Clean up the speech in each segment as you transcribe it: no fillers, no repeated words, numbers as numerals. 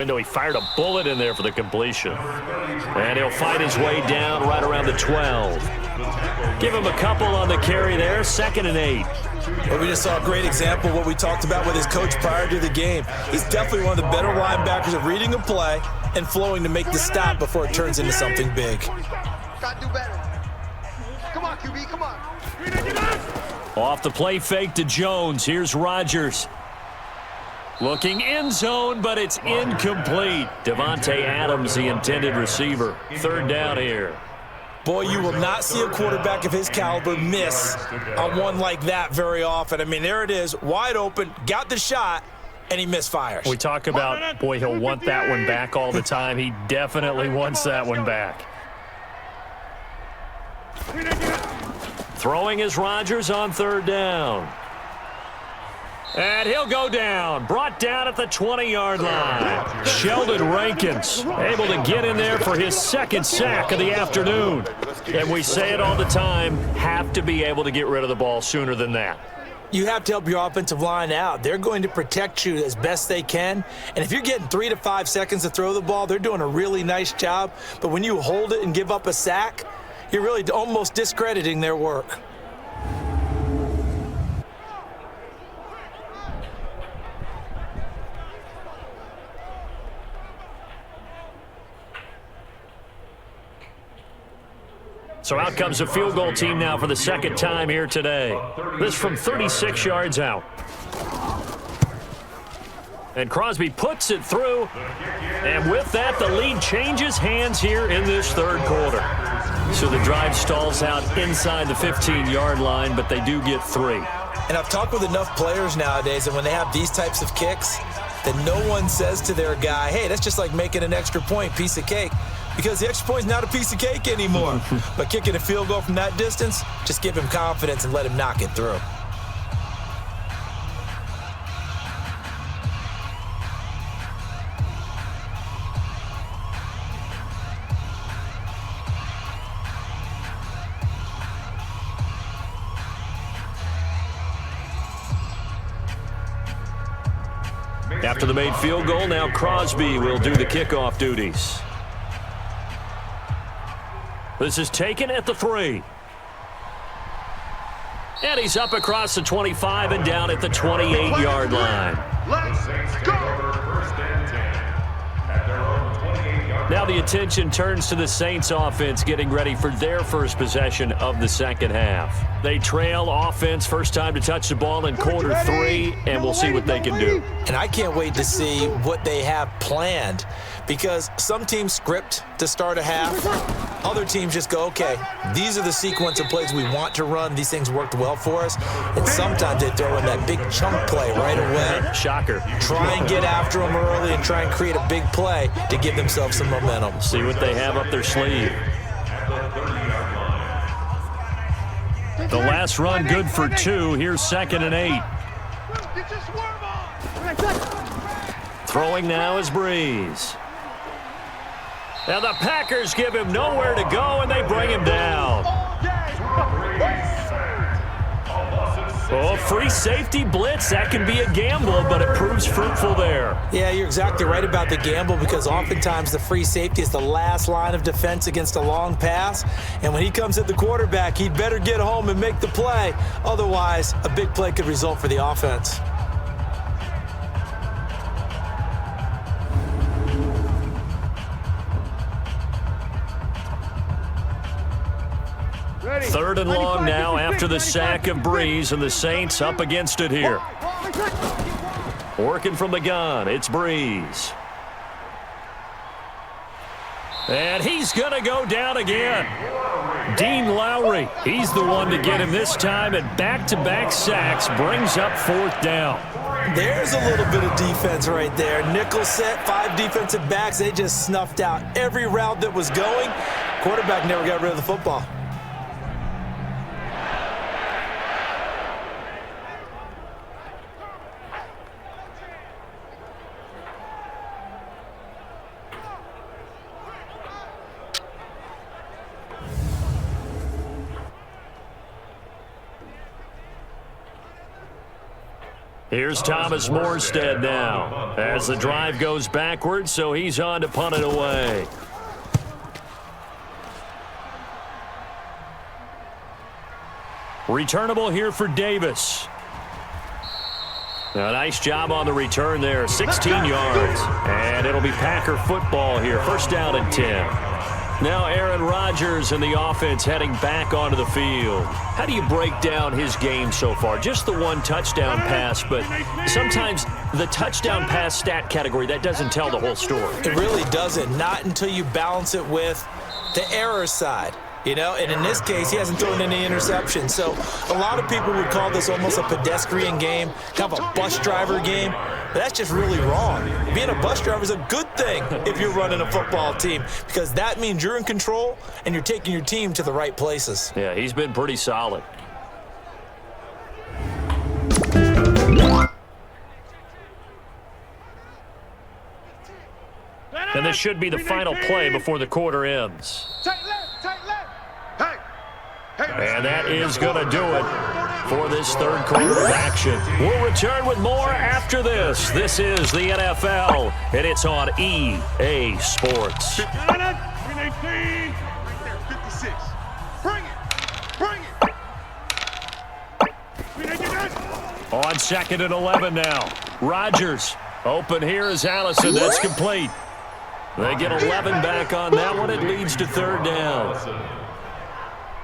window. He fired a bullet in there for the completion. And he'll fight his way down right around the 12. Give him a couple on the carry there, 2nd and 8. Well, we just saw a great example of what we talked about with his coach prior to the game. He's definitely one of the better linebackers at reading a play and flowing to make the stop before it turns into something big. Gotta do better. Come on, QB, come on. Off the play fake to Jones. Here's Rodgers. Looking end zone, but it's incomplete. Devontae Adams, the intended receiver. 3rd down here. Boy, you will not see a quarterback of his caliber miss on one like that very often. I mean, there it is, wide open, got the shot, and he misfires. We talk about, boy, he'll want that one back all the time. He definitely wants that one back. Throwing is Rodgers on 3rd down. And he'll go down. Brought down at the 20-yard line. Sheldon Rankins able to get in there for his 2nd sack of the afternoon. And we say it all the time, have to be able to get rid of the ball sooner than that. You have to help your offensive line out. They're going to protect you as best they can. And if you're getting 3 to 5 seconds to throw the ball, they're doing a really nice job. But when you hold it and give up a sack, you're really almost discrediting their work. So out comes the field goal team now for the 2nd time here today. This from 36 yards out. And Crosby puts it through. And with that, the lead changes hands here in this 3rd quarter. So the drive stalls out inside the 15-yard line, but they do get 3. And I've talked with enough players nowadays that when they have these types of kicks, that no one says to their guy, hey, that's just like making an extra point, piece of cake. Because the extra point is not a piece of cake anymore. But kicking a field goal from that distance, just give him confidence and let him knock it through. After the made field goal, now Crosby will do the kickoff duties. This is taken at the 3. And he's up across the 25 and down at the 28-yard line. Let's go. Now the attention turns to the Saints offense getting ready for their first possession of the 2nd half. They trail offense first time to touch the ball in quarter 3, and we'll see what they can do. And I can't wait to see what they have planned, because some teams script to start a half. Other teams just go, okay, these are the sequence of plays we want to run. These things worked well for us. And sometimes they throw in that big chunk play right away. Shocker. Try and get after them early and try and create a big play to give themselves some momentum. See what they have up their sleeve. The last run good for 2. Here's 2nd and 8. Throwing now is Breeze. Now the Packers give him nowhere to go, and they bring him down. Oh, free safety blitz. That can be a gamble, but it proves fruitful there. Yeah, you're exactly right about the gamble, because oftentimes the free safety is the last line of defense against a long pass. And when he comes at the quarterback, he'd better get home and make the play. Otherwise, a big play could result for the offense. Third and long now after the sack of Breeze, and the Saints up against it here. Working from the gun, it's Breeze. And he's going to go down again. Dean Lowry, he's the one to get him this time, and back-to-back sacks brings up 4th down. There's a little bit of defense right there. Nickel set, 5 defensive backs. They just snuffed out every route that was going. Quarterback never got rid of the football. Here's Thomas Morstead now as the drive goes backwards, so he's on to punt it away. Returnable here for Davis. A nice job on the return there, 16 yards. And it'll be Packer football here, first down and 10. Now Aaron Rodgers and the offense heading back onto the field. How do you break down his game so far? Just the one touchdown pass, but sometimes the touchdown pass stat category, that doesn't tell the whole story. It really doesn't, not until you balance it with the error side. You know, and in this case, he hasn't thrown any interceptions. So a lot of people would call this almost a pedestrian game, kind of a bus driver game. But that's just really wrong. Being a bus driver is a good thing if you're running a football team, because that means you're in control and you're taking your team to the right places. Yeah, he's been pretty solid. And this should be the final play before the quarter ends. And that is going to do it for this third quarter of action. We'll return with more after this. This is the NFL, and it's on EA Sports. 56. Bring it. On 2nd and 11 now. Rodgers open here is Allison. That's complete. They get 11 back on that one. It leads to third down.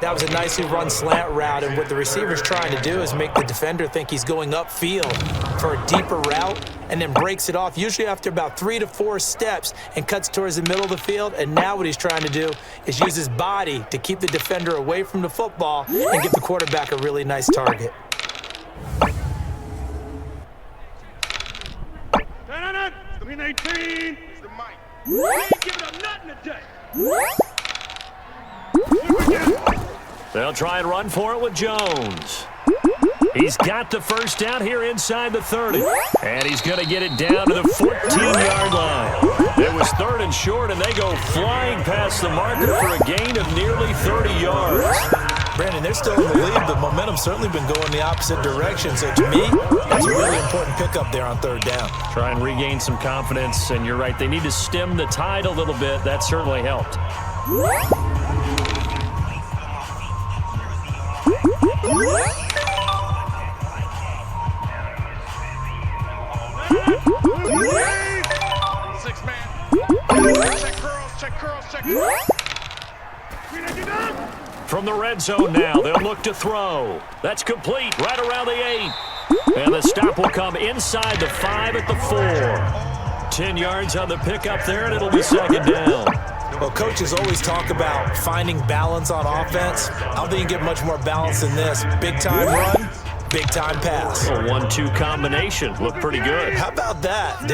That was a nicely run slant route, and what the receiver's trying to do is make the defender think he's going upfield for a deeper route and then breaks it off, usually after about 3 to 4 steps, and cuts towards the middle of the field. And now what he's trying to do is use his body to keep the defender away from the football and give the quarterback a really nice target. Green 18. It's the mic. We ain't giving up nothing today. They'll try and run for it with Jones. He's got the first down here inside the 30. And he's going to get it down to the 14-yard line. It was third and short, and they go flying past the marker for a gain of nearly 30 yards. Brandon, they're still in the lead, but momentum's certainly been going the opposite direction. So to me, that's a really important pickup there on third down. Try and regain some confidence, and you're right. They need to stem the tide a little bit. That certainly helped. From the red zone now, they'll look to throw. That's complete right around the 8. And the stop will come inside the 5 at the 4. 10 yards on the pickup there, and it'll be second down. Well, coaches always talk about finding balance on offense. I don't think you get much more balance than this. Big-time run, big-time pass. A 1-2 combination. Looked pretty good. How about that?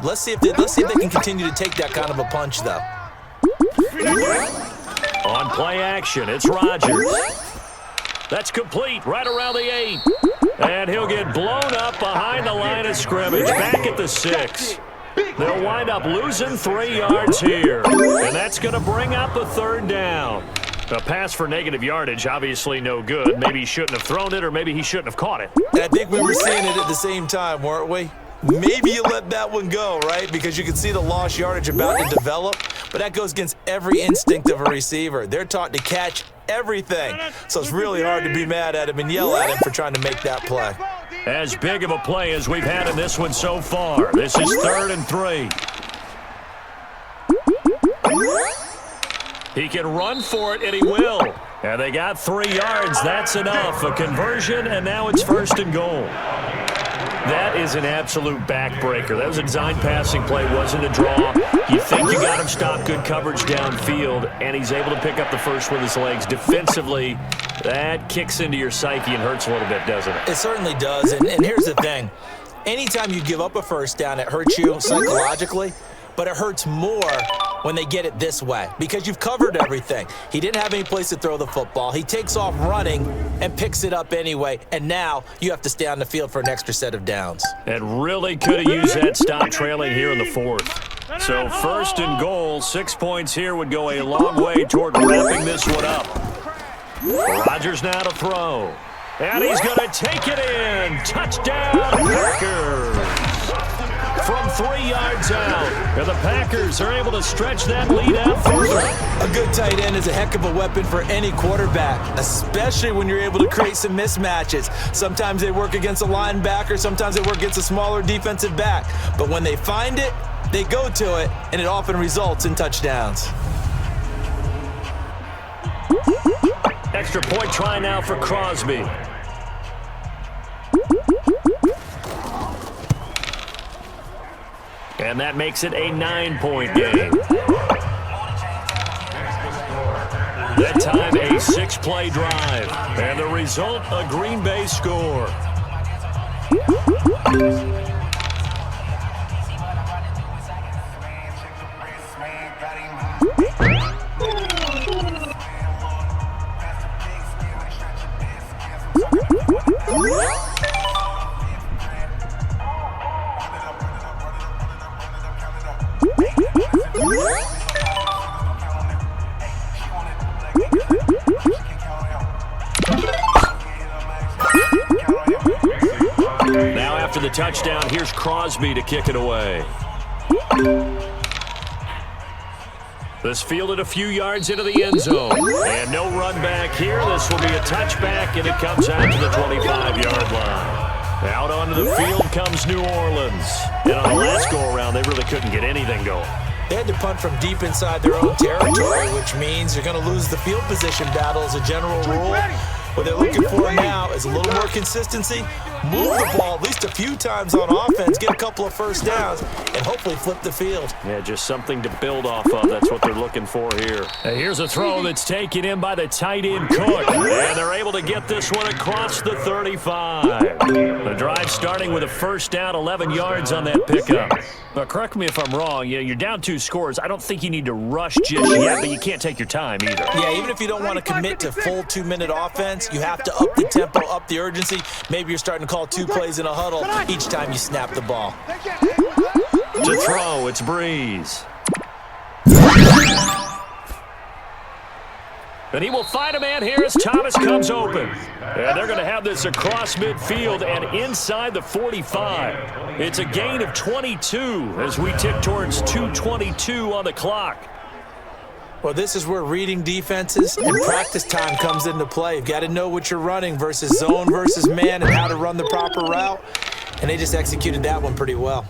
Let's see if they can continue to take that kind of a punch, though. On play action, it's Rodgers. That's complete right around the 8. And he'll get blown up behind the line of scrimmage, back at the 6. They'll wind up losing 3 yards here. And that's going to bring up a third down. A pass for negative yardage, obviously no good. Maybe he shouldn't have thrown it, or maybe he shouldn't have caught it. I think we were seeing it at the same time, weren't we? Maybe you let that one go, right? Because you can see the lost yardage about to develop, but that goes against every instinct of a receiver. They're taught to catch everything, so it's really hard to be mad at him and yell at him for trying to make that play. As big of a play as we've had in this one so far. This is 3rd and 3. He can run for it, and he will. And they got 3 yards. That's enough. A conversion, and now it's 1st and goal. That is an absolute backbreaker. That was a design passing play, wasn't a draw. You think you got him stopped, good coverage downfield, and he's able to pick up the first with his legs. Defensively, that kicks into your psyche and hurts a little bit, doesn't it? It certainly does, and here's the thing. Anytime you give up a first down, it hurts you psychologically, but it hurts more when they get it this way because you've covered everything. He didn't have any place to throw the football. He takes off running and picks it up anyway, and now you have to stay on the field for an extra set of downs. And really could have used that stop trailing here in the 4th. So 1st and goal, 6 points here would go a long way toward wrapping this one up. Rodgers now to throw. And he's going to take it in. Touchdown, Packers. From 3 yards out. And the Packers are able to stretch that lead out further. A good tight end is a heck of a weapon for any quarterback, especially when you're able to create some mismatches. Sometimes they work against a linebacker, sometimes they work against a smaller defensive back. But when they find it, they go to it, and it often results in touchdowns. Extra point try now for Crosby. And that makes it a 9-point game. That time, a 6-play drive. And the result, a Green Bay score. Now after the touchdown, here's Crosby to kick it away. This fielded a few yards into the end zone. And no run back here. This will be a touchback, and it comes out to the 25-yard line. Out onto the field comes New Orleans. And on the last go-around, they really couldn't get anything going. They had to punt from deep inside their own territory, which means you're going to lose the field position battle as a general rule. What they're looking for now is a little more consistency, move the ball at least a few times on offense, get a couple of first downs, and hopefully flip the field. Yeah, just something to build off of. That's what they're looking for here. And here's a throw that's taken in by the tight end Cook. And they're able to get this one across the 35. The drive starting with a first down, 11 yards on that pickup. But correct me if I'm wrong, you're down 2 scores. I don't think you need to rush just yet, but you can't take your time either. Yeah, even if you don't want to commit to full 2-minute offense, you have to up the tempo, up the urgency. Maybe you're starting to call 2 plays in a huddle each time you snap the ball. To throw, it's Breeze. And he will find a man here as Thomas comes open. And they're going to have this across midfield and inside the 45. It's a gain of 22 as we tick towards 2:22 on the clock. Well, this is where reading defenses and practice time comes into play. You've got to know what you're running versus zone versus man and how to run the proper route. And they just executed that one pretty well.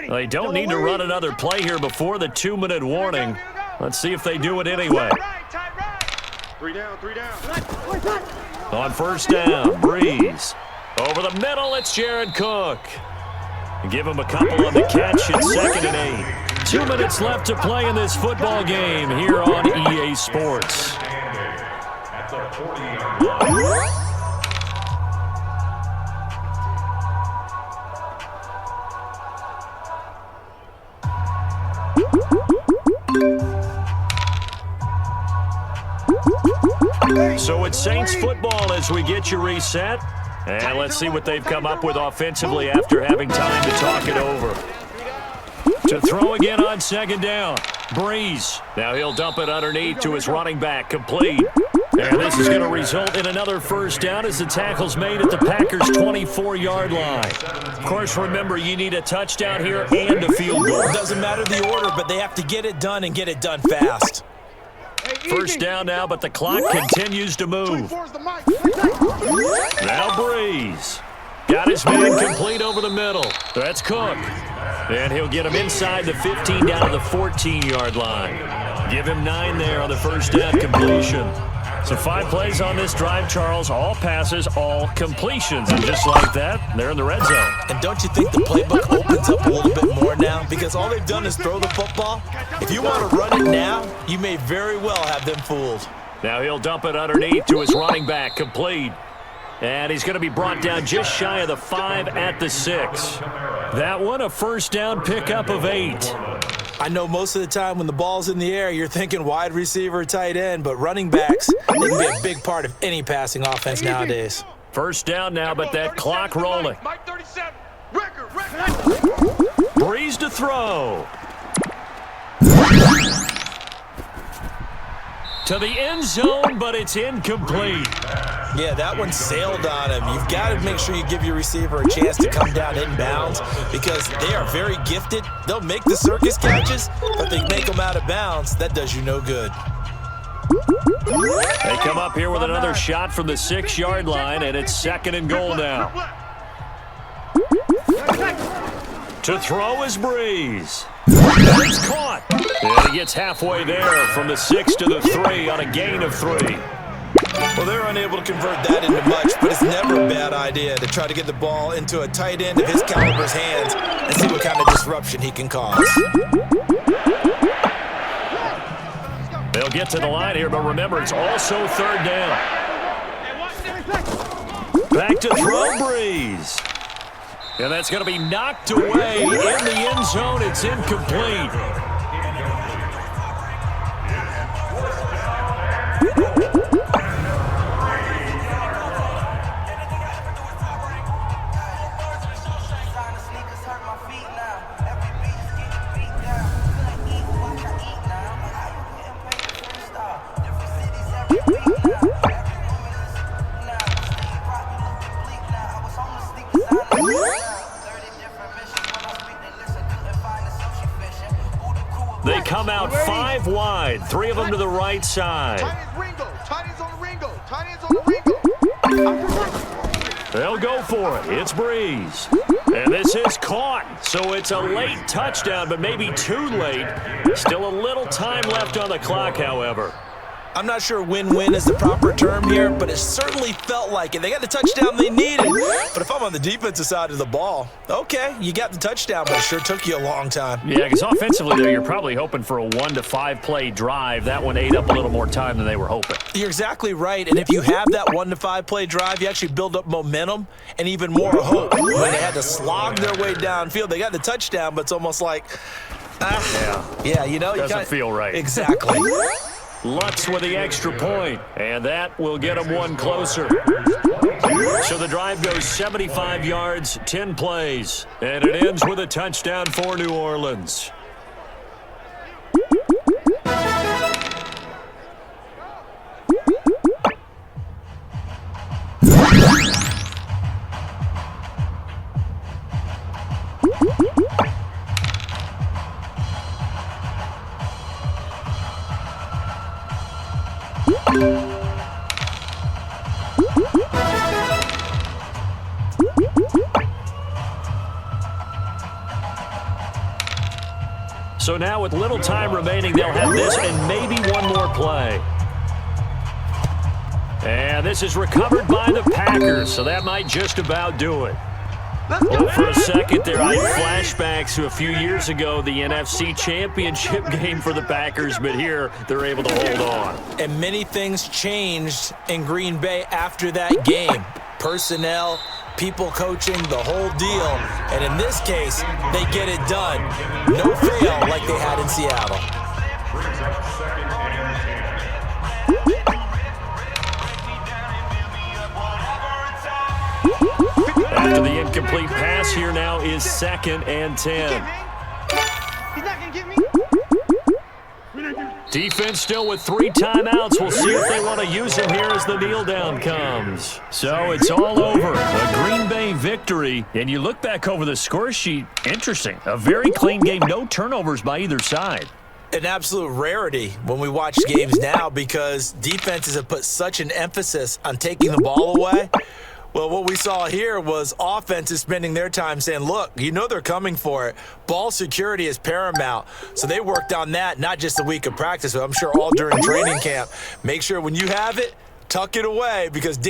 They don't need to run another play here before the 2-minute warning. Let's see if they do it anyway. 3 down. On first down, Breeze. Over the middle, it's Jared Cook. Give him a couple on the catch at 2nd and 8. 2 minutes left to play in this football game here on EA Sports. So it's Saints football as we get you reset. And let's see what they've come up with offensively after having time to talk it over. To throw again on 2nd down. Breeze. Now he'll dump it underneath to his running back. Complete. And this is going to result in another first down as the tackle's made at the Packers' 24-yard line. Of course, remember, you need a touchdown here and a field goal. It doesn't matter the order, but they have to get it done and get it done fast. First down now, but the clock continues to move. Now Breeze. Got his man complete over the middle. That's Cook. And he'll get him inside the 15 down to the 14-yard line. Give him 9 there on the first down completion. So 5 plays on this drive, Charles. All passes, all completions. And just like that, they're in the red zone. And don't you think the playbook opens up a little bit more now? Because all they've done is throw the football. If you want to run it now, you may very well have them fooled. Now he'll dump it underneath to his running back, complete. And he's going to be brought down just shy of the 5 at the 6. That one, a first down pickup of 8. I know most of the time when the ball's in the air, you're thinking wide receiver, tight end, but running backs, they can be a big part of any passing offense nowadays. First down now, but that clock rolling. Breeze to throw. To the end zone, but it's incomplete. Yeah, that one sailed on him. You've got to make sure you give your receiver a chance to come down inbounds because they are very gifted. They'll make the circus catches, but they make them out of bounds. That does you no good. They come up here with another shot from the 6-yard line, and it's 2nd and goal now. To throw is Breeze. And it's caught. And he gets halfway there from the 6 to the 3 on a gain of 3. Well, they're unable to convert that into much, but it's never a bad idea to try to get the ball into a tight end of his caliber's hands and see what kind of disruption he can cause. They'll get to the line here, but remember, it's also 3rd down. Back to throw Breeze. And that's going to be knocked away in the end zone. It's incomplete. They come out 5 wide, 3 of them to the right side. Tight ends on the Ringo. Tight ends on the Ringo. They'll go for it. It's Breeze. And this is caught. So it's a late touchdown, but maybe too late. Still a little time left on the clock, however. I'm not sure win-win is the proper term here, but it certainly felt like it. They got the touchdown they needed. But if I'm on the defensive side of the ball, okay, you got the touchdown, but it sure took you a long time. Yeah, because offensively there, you're probably hoping for a 1 to 5 play drive. That one ate up a little more time than they were hoping. You're exactly right, and if you have that 1 to 5 play drive, you actually build up momentum and even more hope. When they had to slog their way downfield, they got the touchdown, but it's almost like, yeah, you know. Doesn't feel right. Exactly. Lutz with the extra point, and that will get them 1 closer. So the drive goes 75 yards, 10 plays, and it ends with a touchdown for New Orleans. So now with little time remaining, they'll have this and maybe 1 more play. And this is recovered by the Packers, so that might just about do it. Well, for a second there, I had flashbacks to a few years ago, the NFC Championship game for the Packers, but here they're able to hold on. And many things changed in Green Bay after that game. Personnel, people coaching, the whole deal. And in this case, they get it done. No fail like they had in Seattle. After the incomplete pass, here now is 2nd and 10. He's not going to get me. Defense still with 3 timeouts. We'll see if they want to use them here as the kneel down comes. So it's all over. A Green Bay victory. And you look back over the score sheet. Interesting. A very clean game. No turnovers by either side. An absolute rarity when we watch games now because defenses have put such an emphasis on taking the ball away. Well, what we saw here was offenses spending their time saying, look, you know they're coming for it. Ball security is paramount. So they worked on that, not just a week of practice, but I'm sure all during training camp. Make sure when you have it, tuck it away because